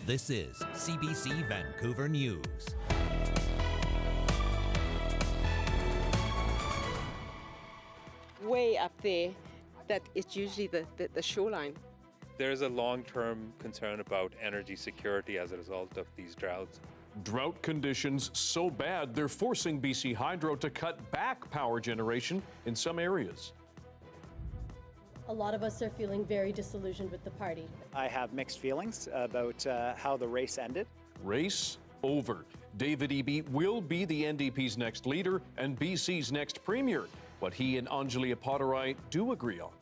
This is CBC Vancouver News. Way up there, that it's usually the shoreline. There's a long-term concern about energy security as a result of these droughts. Drought conditions so bad, they're forcing BC Hydro to cut back power generation in some areas. A lot of us are feeling very disillusioned with the party. I have mixed feelings about how the race ended. Race over. David Eby will be the NDP's next leader and BC's next premier. What he and Anjali Appadurai do agree on.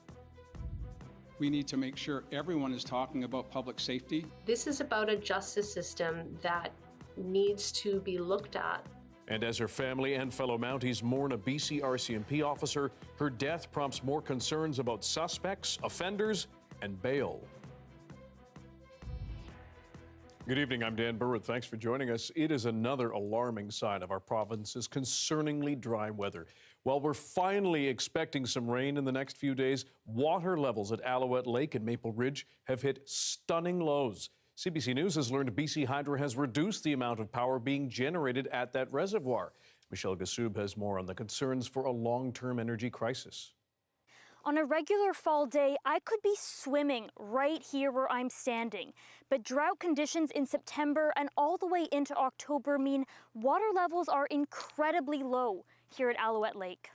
We need to make sure everyone is talking about public safety. This is about a justice system that needs to be looked at. And as her family and fellow Mounties mourn a BC RCMP officer, her death prompts more concerns about suspects, offenders, and bail. Good evening, I'm Dan Burritt. Thanks for joining us. It is another alarming sign of our province's concerningly dry weather. While we're finally expecting some rain in the next few days, water levels at Alouette Lake and Maple Ridge have hit stunning lows. CBC News has learned BC Hydro has reduced the amount of power being generated at that reservoir. Michelle Gassoub has more on the concerns for a long-term energy crisis. On a regular fall day, I could be swimming right here where I'm standing. But drought conditions in September and all the way into October mean water levels are incredibly low here at Alouette Lake.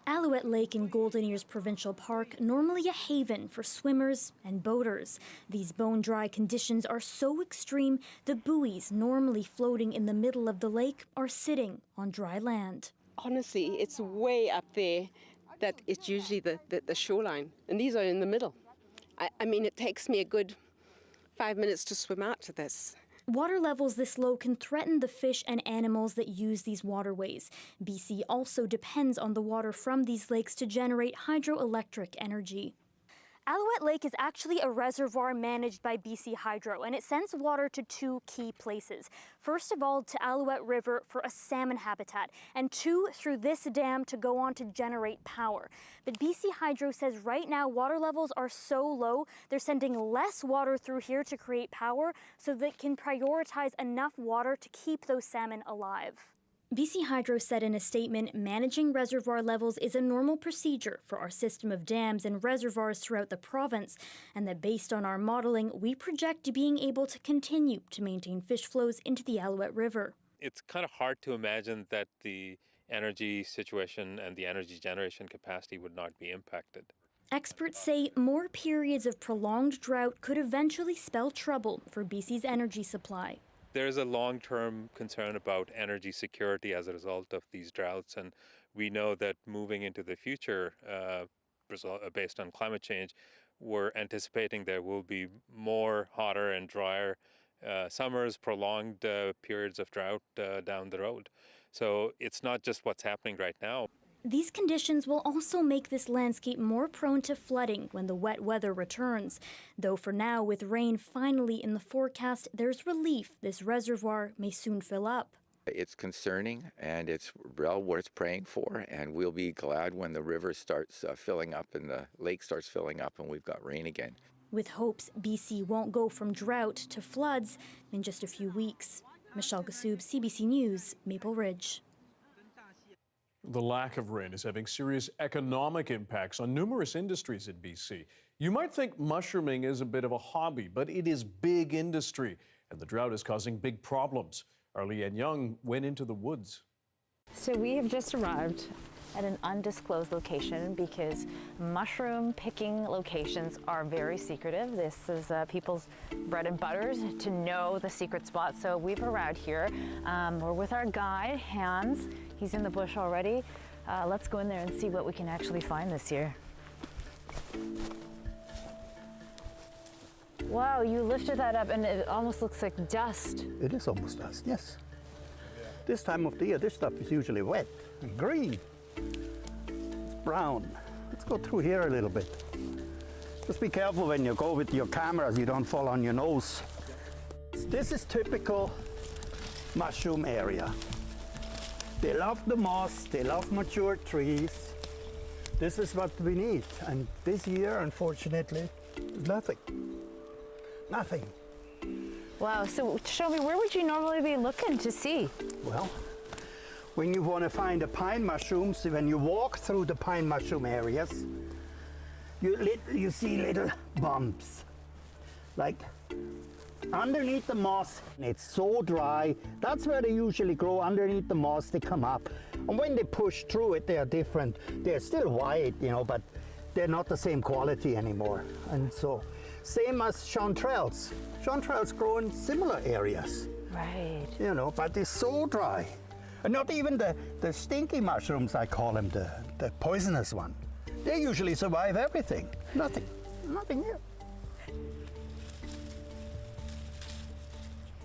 Alouette Lake in Golden Ears Provincial Park, normally a haven for swimmers and boaters. These bone-dry conditions are so extreme, the buoys normally floating in the middle of the lake are sitting on dry land. Honestly, it's way up there that it's usually the shoreline, and these are in the middle. I mean, it takes me a good 5 minutes to swim out to this. Water levels this low can threaten the fish and animals that use these waterways. BC also depends on the water from these lakes to generate hydroelectric energy. Alouette Lake is actually a reservoir managed by BC Hydro, and it sends water to two key places. First of all, to Alouette River for a salmon habitat, and two, through this dam to go on to generate power. But BC Hydro says right now water levels are so low, they're sending less water through here to create power so they can prioritize enough water to keep those salmon alive. BC Hydro said in a statement, managing reservoir levels is a normal procedure for our system of dams and reservoirs throughout the province, and that based on our modeling, we project being able to continue to maintain fish flows into the Alouette River. It's kind of hard to imagine that the energy situation and the energy generation capacity would not be impacted. Experts say more periods of prolonged drought could eventually spell trouble for BC's energy supply. There's a long-term concern about energy security as a result of these droughts, and we know that moving into the future, based on climate change, we're anticipating there will be more hotter and drier summers, prolonged periods of drought down the road. So it's not just what's happening right now. These conditions will also make this landscape more prone to flooding when the wet weather returns. Though for now, with rain finally in the forecast, there's relief this reservoir may soon fill up. It's concerning, and it's well worth praying for, and we'll be glad when the river starts filling up and the lake starts filling up and we've got rain again. With hopes BC won't go from drought to floods in just a few weeks. Michelle Gassoub, CBC News, Maple Ridge. The lack of rain is having serious economic impacts on numerous industries in BC. You might think mushrooming is a bit of a hobby, but it is big industry, and the drought is causing big problems. Arlene Young went into the woods. So we have just arrived at an undisclosed location because mushroom picking locations are very secretive. This is people's bread and butter to know the secret spot. So we've arrived here. We're with our guide, Hans. He's in the bush already. Let's go in there and see what we can actually find this year. Wow, you lifted that up and it almost looks like dust. It is almost dust, yes. This time of the year, this stuff is usually wet and green. It's brown. Let's go through here a little bit. Just be careful when you go with your cameras, you don't fall on your nose. This is typical mushroom area. They love the moss, they love mature trees. This is what we need. And this year, unfortunately, there's nothing. Nothing. Wow, so show me, where would you normally be looking to see? Well, when you want to find the pine mushrooms, when you walk through the pine mushroom areas, you see little bumps. Like underneath the moss, it's so dry. That's where they usually grow, underneath the moss, they come up. And when they push through it, they are different. They're still white, you know, but they're not the same quality anymore. And so, same as chanterelles. Chanterelles grow in similar areas. Right. You know, but they're so dry. And not even the stinky mushrooms, I call them, the poisonous one. They usually survive everything. Nothing here.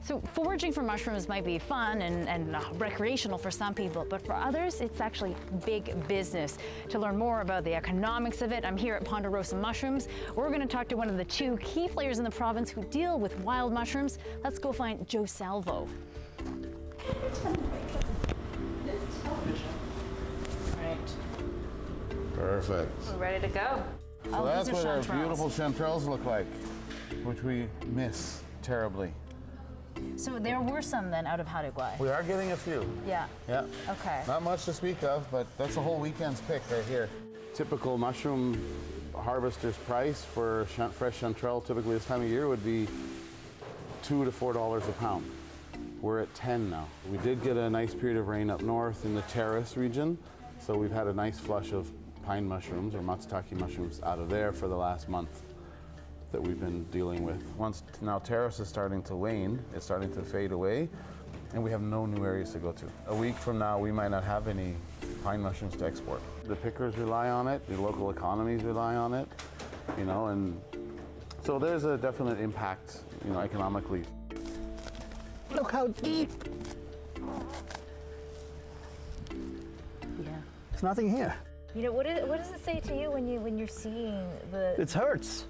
So foraging for mushrooms might be fun and recreational for some people, but for others, it's actually big business. To learn more about the economics of it, I'm here at Ponderosa Mushrooms. We're going to talk to one of the two key players in the province who deal with wild mushrooms. Let's go find Joe Salvo. Right. Perfect. We're ready to go. So that's what our beautiful chanterelles look like, which we miss terribly. So there were some then out of Headley. We are getting a few. Yeah. Yeah. Okay. Not much to speak of, but that's a whole weekend's pick right here. Typical mushroom harvester's price for fresh chanterelle typically this time of year would be $2 to $4 a pound. We're at 10 now. We did get a nice period of rain up north in the terrace region, so we've had a nice flush of pine mushrooms or matsutake mushrooms out of there for the last month that we've been dealing with. Once now terrace is starting to wane, it's starting to fade away, and we have no new areas to go to. A week from now, we might not have any pine mushrooms to export. The pickers rely on it, the local economies rely on it, you know, and so there's a definite impact, you know, economically. Look how deep. Yeah. There's nothing here. You know, what does it say to you when you're seeing the? It hurts.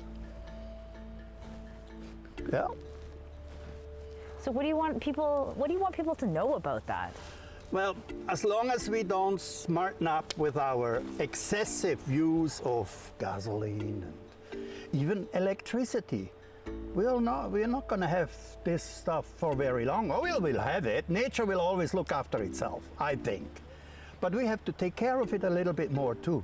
Yeah. So what do you want people to know about that? Well, as long as we don't smarten up with our excessive use of gasoline and even electricity, we're not going to have this stuff for very long. Or we'll have it. Nature will always look after itself, I think. But we have to take care of it a little bit more too.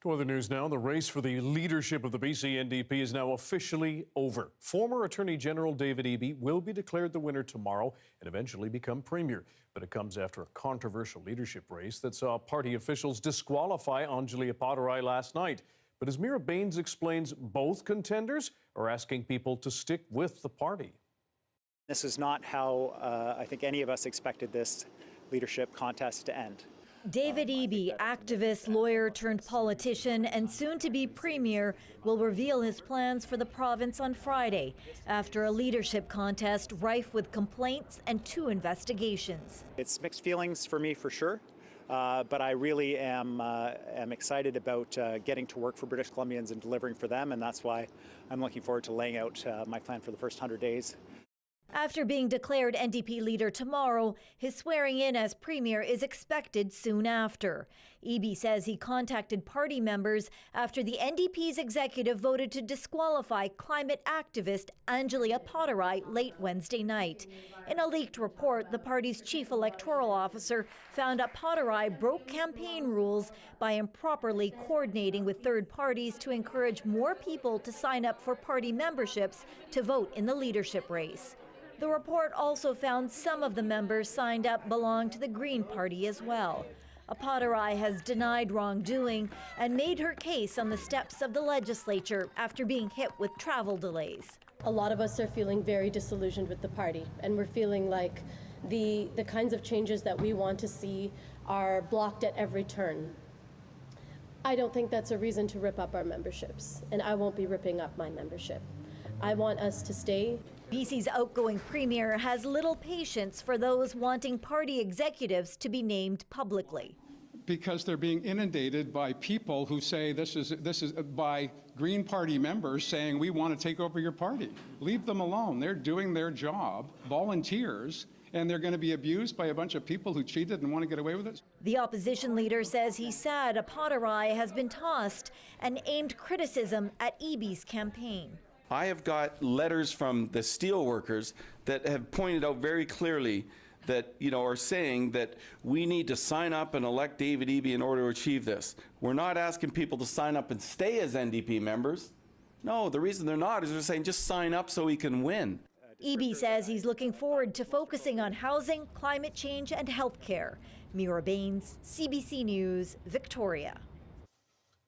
To other news now, the race for the leadership of the BC NDP is now officially over. Former Attorney General David Eby will be declared the winner tomorrow and eventually become Premier. But it comes after a controversial leadership race that saw party officials disqualify Anjali Appadurai last night. But as Mira Baines explains, both contenders are asking people to stick with the party. This is not how I think any of us expected this leadership contest to end. David Eby, activist, lawyer turned politician and soon-to-be premier, will reveal his plans for the province on Friday after a leadership contest rife with complaints and 2 investigations. It's mixed feelings for me for sure, but I really am excited about getting to work for British Columbians and delivering for them, and that's why I'm looking forward to laying out my plan for the first 100 days. After being declared NDP leader tomorrow, his swearing in as premier is expected soon after. Eby says he contacted party members after the NDP's executive voted to disqualify climate activist Anjali Appadurai late Wednesday night. In a leaked report, the party's chief electoral officer found Appadurai broke campaign rules by improperly coordinating with third parties to encourage more people to sign up for party memberships to vote in the leadership race. The report also found some of the members signed up belong to the Green Party as well. Appadurai has denied wrongdoing and made her case on the steps of the legislature after being hit with travel delays. A lot of us are feeling very disillusioned with the party, and we're feeling like the kinds of changes that we want to see are blocked at every turn. I don't think that's a reason to rip up our memberships, and I won't be ripping up my membership. I want us to stay. BC's outgoing premier has little patience for those wanting party executives to be named publicly. Because they're being inundated by people who say this is by Green Party members saying we want to take over your party. Leave them alone. They're doing their job, volunteers, and they're going to be abused by a bunch of people who cheated and want to get away with it? The opposition leader says he's sad Appadurai has been tossed and aimed criticism at Eby's campaign. I have got letters from the steel workers that have pointed out very clearly that, are saying that we need to sign up and elect David Eby in order to achieve this. We're not asking people to sign up and stay as NDP members. No, the reason they're not is they're saying just sign up so we can win. Eby says he's looking forward to focusing on housing, climate change, and health care. Mira Baines, CBC News, Victoria.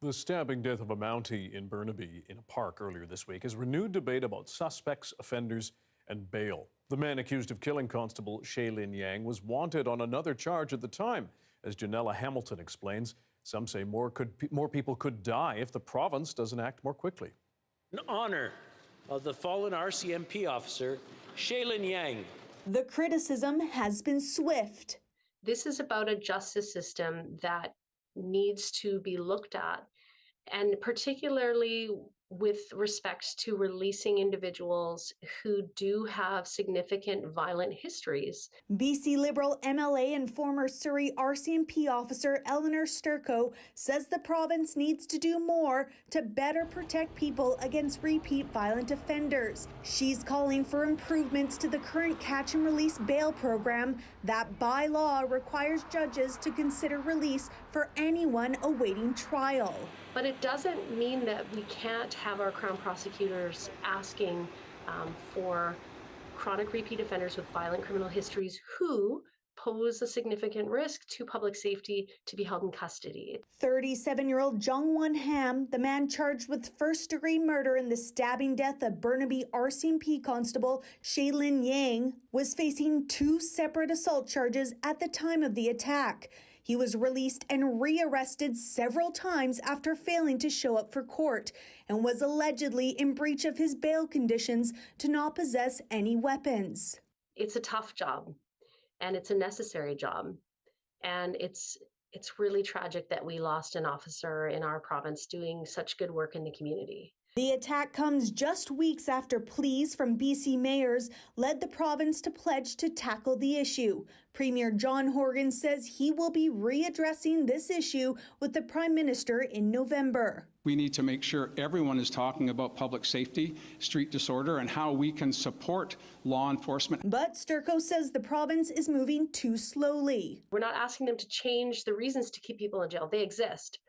The stabbing death of a Mountie in Burnaby in a park earlier this week has renewed debate about suspects, offenders, and bail. The man accused of killing Constable Shaylin Yang was wanted on another charge at the time. As Janella Hamilton explains, some say more people could die if the province doesn't act more quickly. In honor of the fallen RCMP officer, Shaylin Yang. The criticism has been swift. This is about a justice system that needs to be looked at, and particularly with respect to releasing individuals who do have significant violent histories. BC Liberal MLA and former Surrey RCMP officer Eleanor Sturco says the province needs to do more to better protect people against repeat violent offenders. She's calling for improvements to the current catch and release bail program that by law requires judges to consider release for anyone awaiting trial. But it doesn't mean that we can't have our Crown prosecutors asking for chronic repeat offenders with violent criminal histories who pose a significant risk to public safety to be held in custody. 37-year-old Jungwon Ham, the man charged with first-degree murder in the stabbing death of Burnaby RCMP Constable Shaylin Yang, was facing 2 separate assault charges at the time of the attack. He was released and rearrested several times after failing to show up for court and was allegedly in breach of his bail conditions to not possess any weapons. It's a tough job and it's a necessary job. And it's really tragic that we lost an officer in our province doing such good work in the community. The attack comes just weeks after pleas from BC mayors led the province to pledge to tackle the issue. Premier John Horgan says he will be readdressing this issue with the Prime Minister in November. We need to make sure everyone is talking about public safety, street disorder, and how we can support law enforcement. But Sturco says the province is moving too slowly. We're not asking them to change the reasons to keep people in jail. They exist.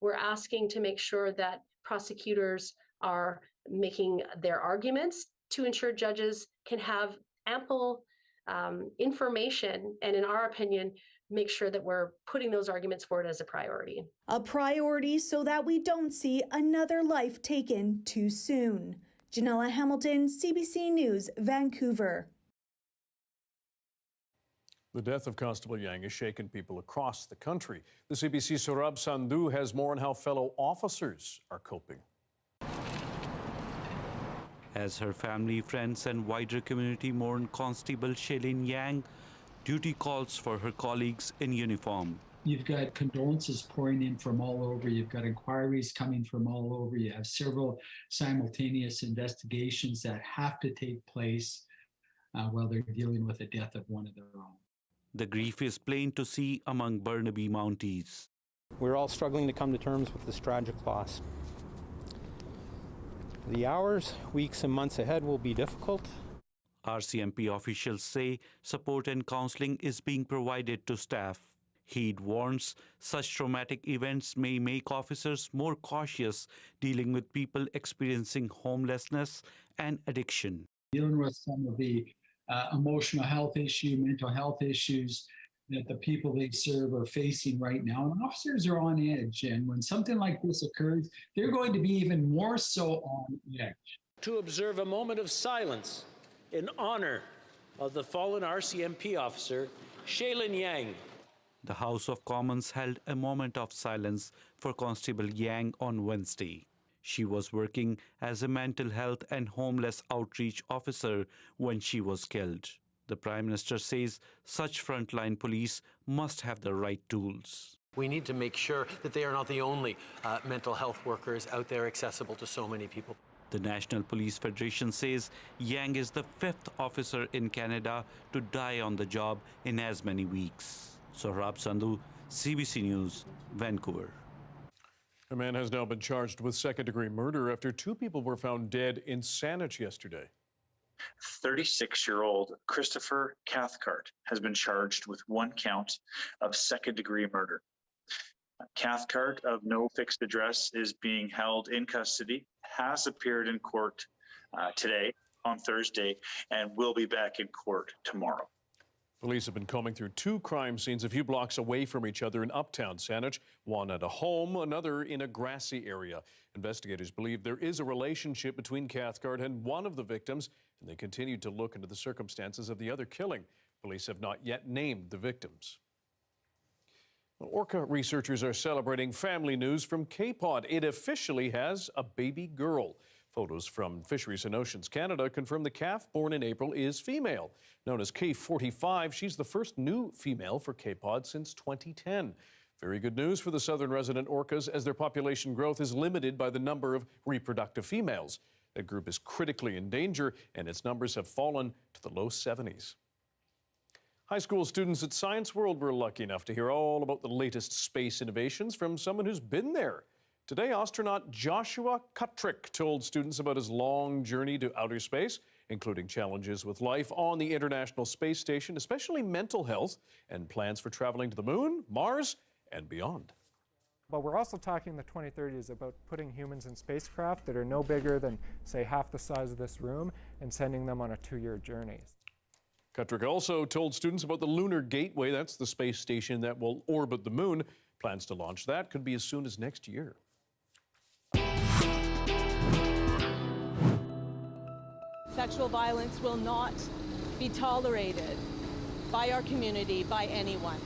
We're asking to make sure that prosecutors are making their arguments to ensure judges can have ample information and, in our opinion, make sure that we're putting those arguments forward as a priority. A priority so that we don't see another life taken too soon. Janella Hamilton, CBC News, Vancouver. The death of Constable Yang has shaken people across the country. The CBC's Saurabh Sandhu has more on how fellow officers are coping. As her family, friends, and wider community mourn Constable Shaylin Yang, duty calls for her colleagues in uniform. You've got condolences pouring in from all over. You've got inquiries coming from all over. You have several simultaneous investigations that have to take place while they're dealing with the death of one of their own. The grief is plain to see among Burnaby Mounties. We're all struggling to come to terms with this tragic loss. The hours, weeks, and months ahead will be difficult. RCMP officials say support and counseling is being provided to staff. Heed warns such traumatic events may make officers more cautious dealing with people experiencing homelessness and addiction. Dealing with some of the emotional health issue, mental health issues that the people they serve are facing right now. And officers are on edge. And when something like this occurs, they're going to be even more so on edge. To observe a moment of silence in honor of the fallen RCMP officer, Shaylin Yang. The House of Commons held a moment of silence for Constable Yang on Wednesday. She was working as a mental health and homeless outreach officer when she was killed. The Prime Minister says such frontline police must have the right tools. We need to make sure that they are not the only mental health workers out there accessible to so many people. The National Police Federation says Yang is the 5th officer in Canada to die on the job in as many weeks. Saurabh Sandhu, CBC News, Vancouver. A man has now been charged with second-degree murder after 2 people were found dead in Saanich yesterday. 36-year-old Christopher Cathcart has been charged with 1 count of second-degree murder. Cathcart, of no fixed address, is being held in custody, has appeared in court today, on Thursday, and will be back in court tomorrow. Police have been combing through 2 crime scenes a few blocks away from each other in uptown Saanich, one at a home, another in a grassy area. Investigators believe there is a relationship between Cathcart and one of the victims, and they continue to look into the circumstances of the other killing. Police have not yet named the victims. Orca researchers are celebrating family news from Cape Cod. It officially has a baby girl. Photos from Fisheries and Oceans Canada confirm the calf born in April is female. Known as K45, she's the first new female for Cape Cod since 2010. Very good news for the southern resident orcas, as their population growth is limited by the number of reproductive females. That group is critically in danger, and its numbers have fallen to the low 70s. High school students at Science World were lucky enough to hear all about the latest space innovations from someone who's been there. Today, astronaut Joshua Kutrick told students about his long journey to outer space, including challenges with life on the International Space Station, especially mental health, and plans for traveling to the moon, Mars, and beyond. But we're also talking in the 2030s about putting humans in spacecraft that are no bigger than, say, half the size of this room, and sending them on a 2-year journey. Kutrick also told students about the Lunar Gateway. That's the space station that will orbit the moon. Plans to launch that could be as soon as next year. Sexual violence will not be tolerated by our community, by anyone.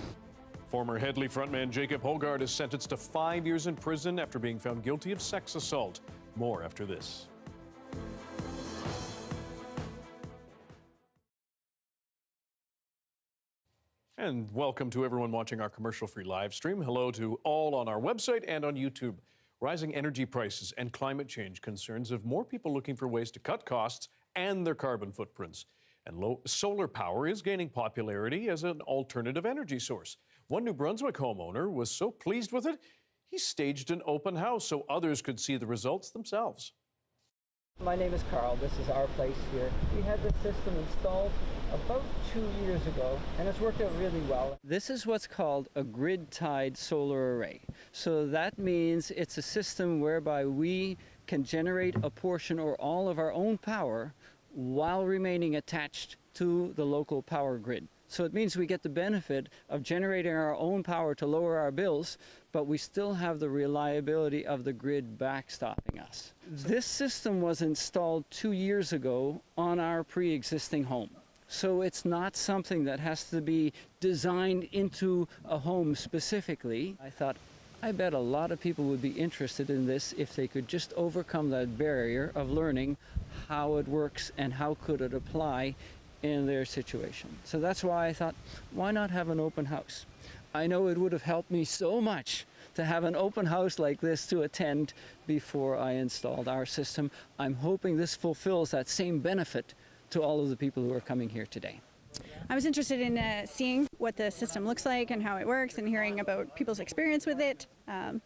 Former Headley frontman Jacob Hogard is sentenced to 5 years in prison after being found guilty of sex assault. More after this. And welcome to everyone watching our commercial-free live stream. Hello to all on our website and on YouTube. Rising energy prices and climate change concerns have more people looking for ways to cut costs and their carbon footprints. And solar power is gaining popularity as an alternative energy source. One New Brunswick homeowner was so pleased with it, he staged an open house so others could see the results themselves. My name is Carl. This is our place here. We had this system installed about 2 years ago, and it's worked out really well. This is what's called a grid-tied solar array. So that means it's a system whereby we can generate a portion or all of our own power while remaining attached to the local power grid. So it means we get the benefit of generating our own power to lower our bills, but we still have the reliability of the grid backstopping us. This system was installed 2 years ago on our pre-existing home. So it's not something that has to be designed into a home specifically. I thought, I bet a lot of people would be interested in this if they could just overcome that barrier of learning how it works and how could it apply in their situation. So that's why I thought, why not have an open house? I know it would have helped me so much to have an open house like this to attend before I installed our system. I'm hoping this fulfills that same benefit to all of the people who are coming here today. I was interested in seeing what the system looks like and how it works, and hearing about people's experience with it,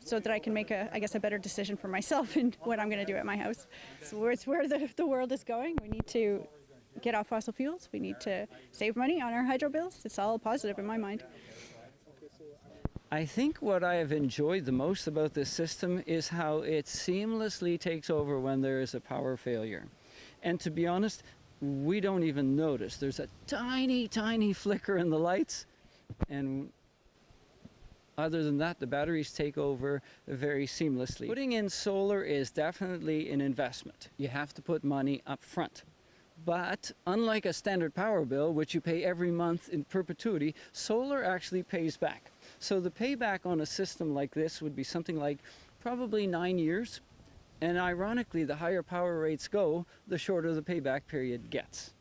so that I can make a better decision for myself and what I'm going to do at my house. So it's where the world is going. We need to get off fossil fuels. We need to save money on our hydro bills. It's all positive in my mind. I think what I have enjoyed the most about this system is how it seamlessly takes over when there is a power failure. And to be honest, we don't even notice. There's a tiny, tiny flicker in the lights, and other than that, the batteries take over very seamlessly. Putting in solar is definitely an investment. You have to put money up front. But unlike a standard power bill, which you pay every month in perpetuity, solar actually pays back. So the payback on a system like this would be something like probably 9 years. And ironically, the higher power rates go, the shorter the payback period gets.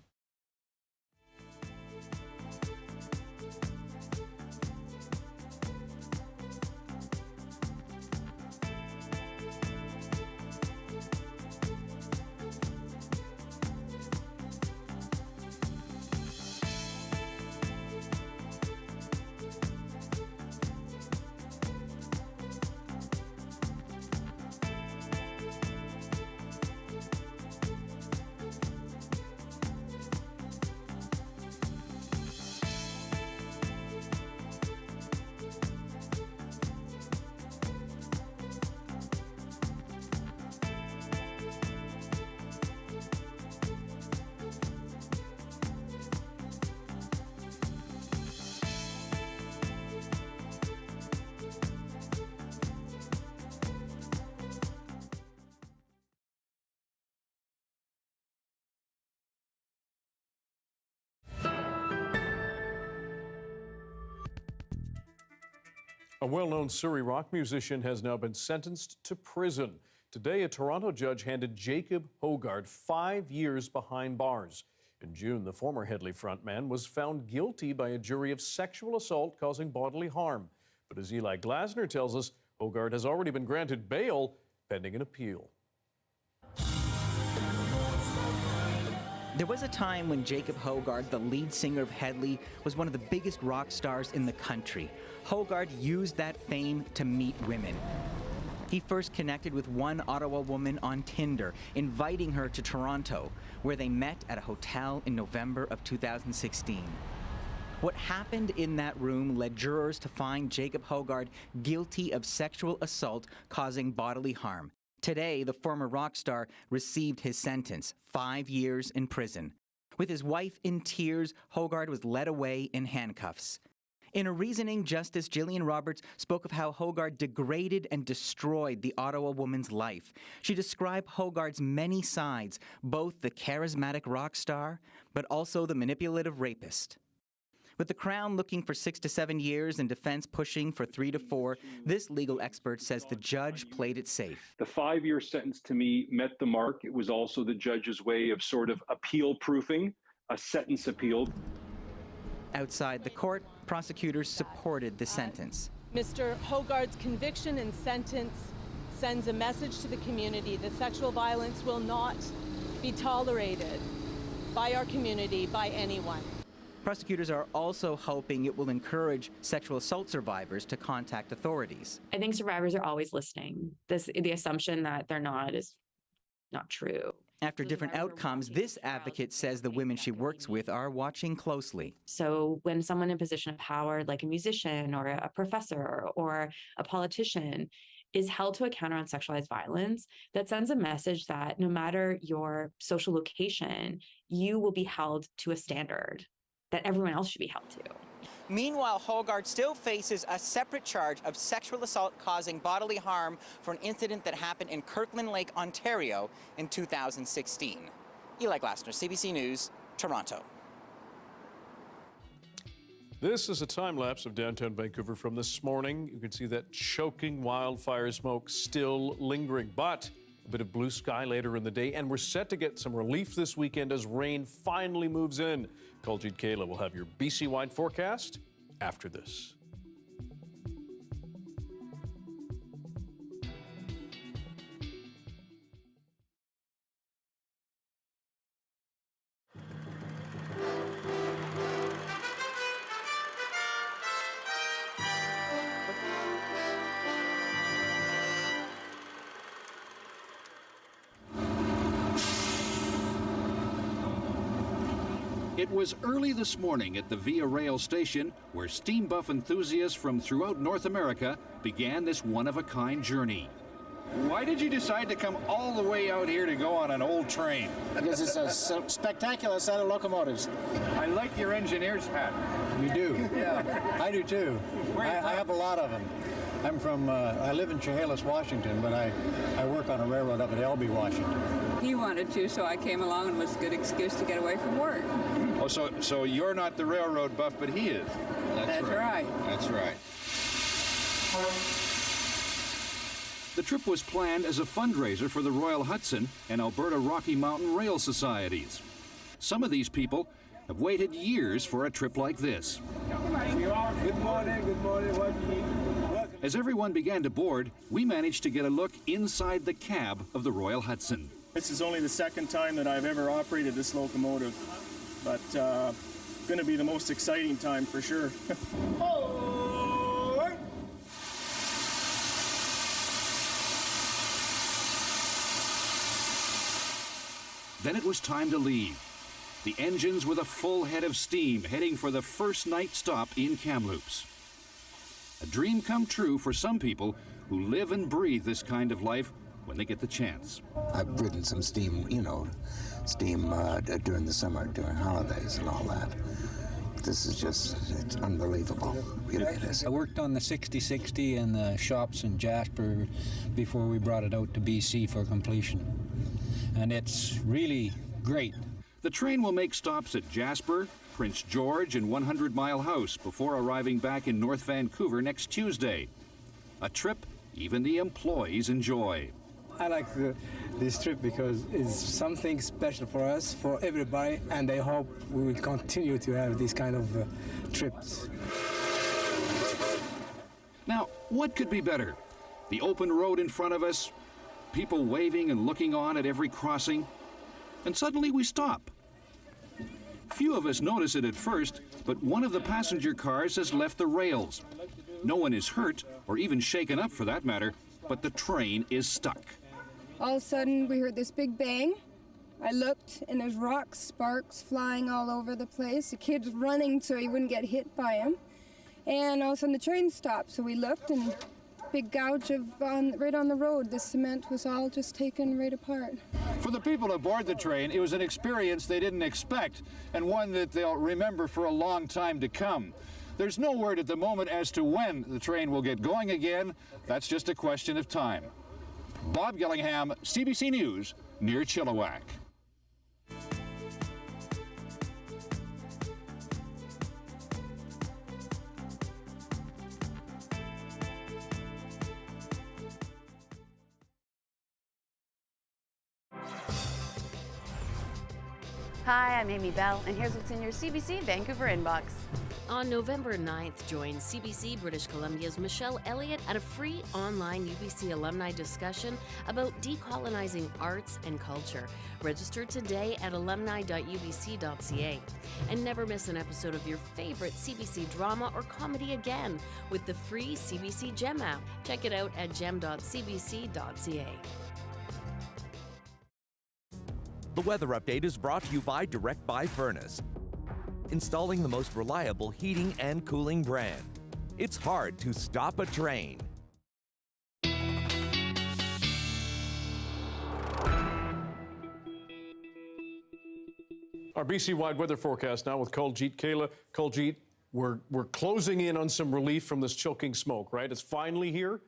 A well-known Surrey rock musician has now been sentenced to prison. Today, a Toronto judge handed Jacob Hogarth 5 years behind bars. In June, the former Headley frontman was found guilty by a jury of sexual assault causing bodily harm. But as Eli Glasner tells us, Hogarth has already been granted bail pending an appeal. There was a time when Jacob Hogarth, the lead singer of Headley, was one of the biggest rock stars in the country. Hogarth used that fame to meet women. He first connected with one Ottawa woman on Tinder, inviting her to Toronto, where they met at a hotel in November of 2016. What happened in that room led jurors to find Jacob Hogarth guilty of sexual assault causing bodily harm. Today, the former rock star received his sentence, 5 years in prison. With his wife in tears, Hogarth was led away in handcuffs. In a reasoning, Justice Gillian Roberts spoke of how Hogarth degraded and destroyed the Ottawa woman's life. She described Hogarth's many sides, both the charismatic rock star, but also the manipulative rapist. With the Crown looking for 6 to 7 years and defense pushing for 3 to 4, this legal expert says the judge played it safe. The 5-year sentence to me met the mark. It was also the judge's way of sort of appeal-proofing a sentence appeal. Outside the court, prosecutors supported the sentence. Mr. Hogarth's conviction and sentence sends a message to the community that sexual violence will not be tolerated by our community, by anyone. Prosecutors are also hoping it will encourage sexual assault survivors to contact authorities. I think survivors are always listening. The assumption that they're not is not true. After different outcomes, this advocate says the women she works with are watching closely. So when someone in a position of power, like a musician or a professor or a politician, is held to account on sexualized violence, that sends a message that no matter your social location, you will be held to a standard that everyone else should be held to. Meanwhile, Hogarth still faces a separate charge of sexual assault causing bodily harm for an incident that happened in Kirkland Lake, Ontario in 2016. Eli Glasner, CBC News, Toronto. This is a time-lapse of downtown Vancouver from this morning. You can see that choking wildfire smoke still lingering, but a bit of blue sky later in the day, and we're set to get some relief this weekend as rain finally moves in. Kaljit Kayla will have your BC-wide forecast after this. It was early this morning at the Via Rail station where steam buff enthusiasts from throughout North America began this one-of-a-kind journey. Why did you decide to come all the way out here to go on an old train? Because it's a spectacular set of locomotives. I like your engineer's hat. You do? Yeah. I do too. I have a lot of them. I'm from, I live in Chehalis, Washington, but I work on a railroad up at Elby, Washington. He wanted to, so I came along and was a good excuse to get away from work. Oh, so you're not the railroad buff, but he is. That's right. That's right. The trip was planned as a fundraiser for the Royal Hudson and Alberta Rocky Mountain Rail Societies. Some of these people have waited years for a trip like this. Good morning, good morning. What do you need? As everyone began to board, we managed to get a look inside the cab of the Royal Hudson. This is only the second time that I've ever operated this locomotive, but going to be the most exciting time for sure. Then it was time to leave. The engines with a full head of steam heading for the first night stop in Kamloops. A dream come true for some people who live and breathe this kind of life when they get the chance. I've ridden some steam, during the summer, during holidays and all that. This is just, it's unbelievable. Really it is. I worked on the 6060 in the shops in Jasper before we brought it out to BC for completion. And it's really great. The train will make stops at Jasper, Prince George and 100 Mile House before arriving back in North Vancouver next Tuesday. A trip even the employees enjoy. I like this trip because it's something special for us, for everybody, and I hope we will continue to have these kind of trips. Now, what could be better? The open road in front of us, people waving and looking on at every crossing, and suddenly we stop. Few of us notice it at first, but one of the passenger cars has left the rails. No one is hurt, or even shaken up for that matter, but the train is stuck. All of a sudden, we heard this big bang. I looked, and there's rocks, sparks flying all over the place. The kid's running so he wouldn't get hit by him. And all of a sudden, the train stopped. So we looked, and big gouge right on the road. The cement was all just taken right apart. For the people aboard the train, it was an experience they didn't expect, and one that they'll remember for a long time to come. There's no word at the moment as to when the train will get going again. That's just a question of time. Bob Gillingham, CBC News, near Chilliwack. Hi, I'm Amy Bell, and here's what's in your CBC Vancouver inbox. On November 9th, join CBC British Columbia's Michelle Elliott at a free online UBC alumni discussion about decolonizing arts and culture. Register today at alumni.ubc.ca. And never miss an episode of your favorite CBC drama or comedy again with the free CBC Gem app. Check it out at gem.cbc.ca. The weather update is brought to you by Direct Buy Furnace, installing the most reliable heating and cooling brand. It's hard to stop a train. Our BC-wide weather forecast now with Kuljit Kayla. Kuljit, we're closing in on some relief from this choking smoke, right? It's finally here?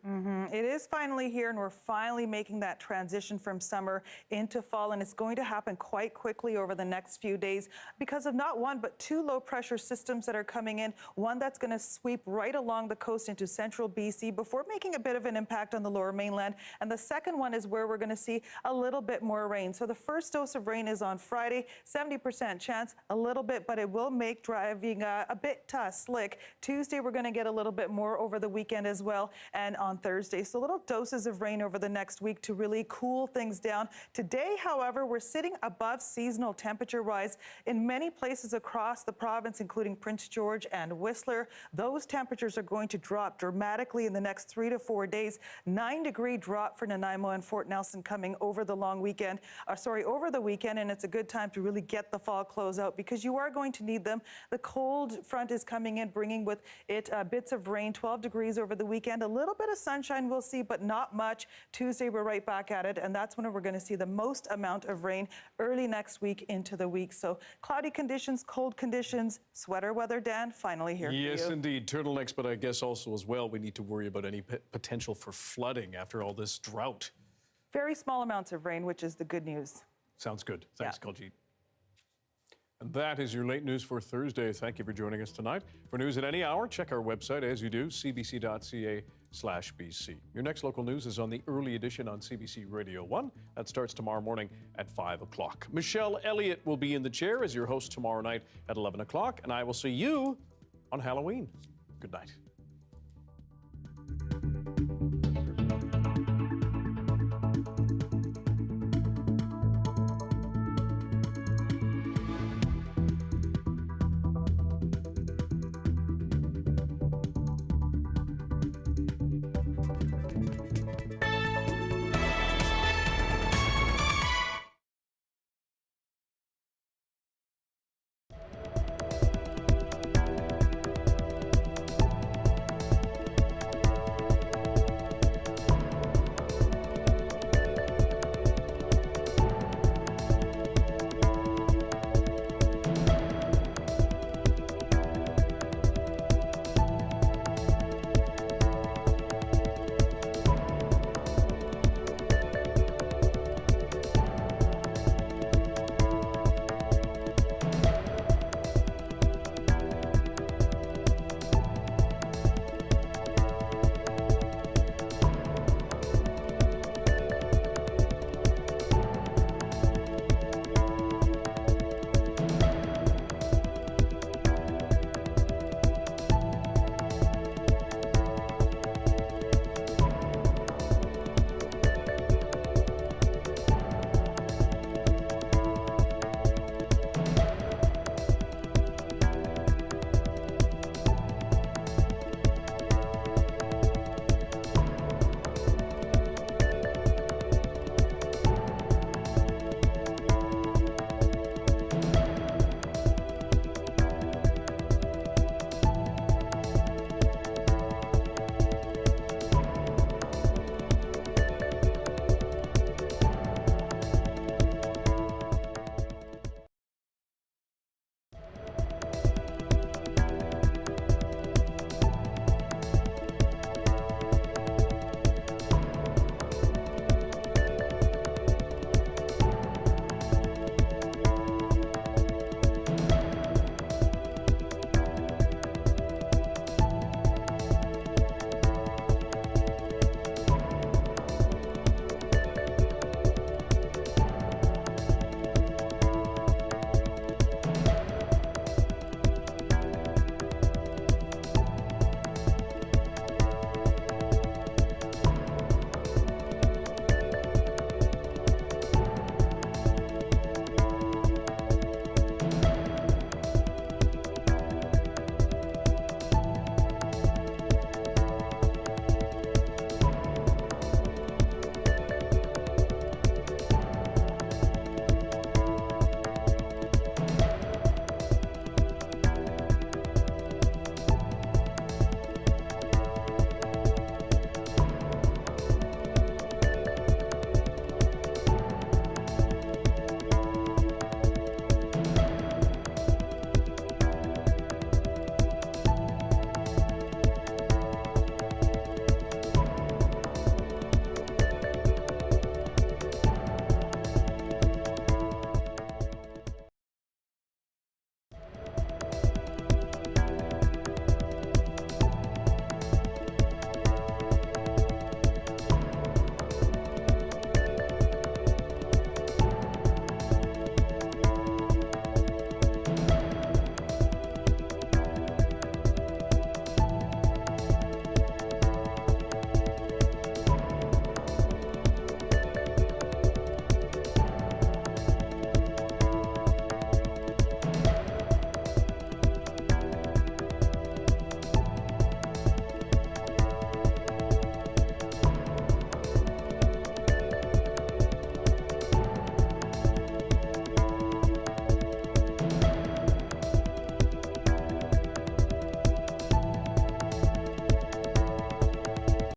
It is finally here, and we're finally making that transition from summer into fall, and it's going to happen quite quickly over the next few days because of not one, but two low-pressure systems that are coming in, one that's going to sweep right along the coast into central BC before making a bit of an impact on the lower mainland, and the second one is where we're going to see a little bit more rain. So the first dose of rain is on Friday, 70% chance, a little bit, but it will make driving a bit slick. Tuesday, we're going to get a little bit more over the weekend as well, and on Thursday. So little doses of rain over the next week to really cool things down. Today, however, we're sitting above seasonal temperature rise in many places across the province, including Prince George and Whistler. Those temperatures are going to drop dramatically in the next 3 to 4 days. 9-degree drop for Nanaimo and Fort Nelson coming over the weekend, and it's a good time to really get the fall close out because you are going to need them. The cold front is coming in, bringing with it bits of rain, 12 degrees over the weekend. A little bit of sunshine we'll see, but not much. Tuesday, we're right back at it, and that's when we're going to see the most amount of rain early next week into the week. So cloudy conditions, cold conditions, sweater weather, Dan, finally here for you. Yes, indeed. Turtlenecks, but I guess also as well, we need to worry about any potential for flooding after all this drought. Very small amounts of rain, which is the good news. Sounds good. Thanks, Kuljit. And that is your late news for Thursday. Thank you for joining us tonight. For news at any hour, check our website as you do, cbc.ca/BC. Your next local news is on the early edition on CBC Radio 1. That starts tomorrow morning at 5 o'clock. Michelle Elliott will be in the chair as your host tomorrow night at 11 o'clock, and I will see you on Halloween. Good night.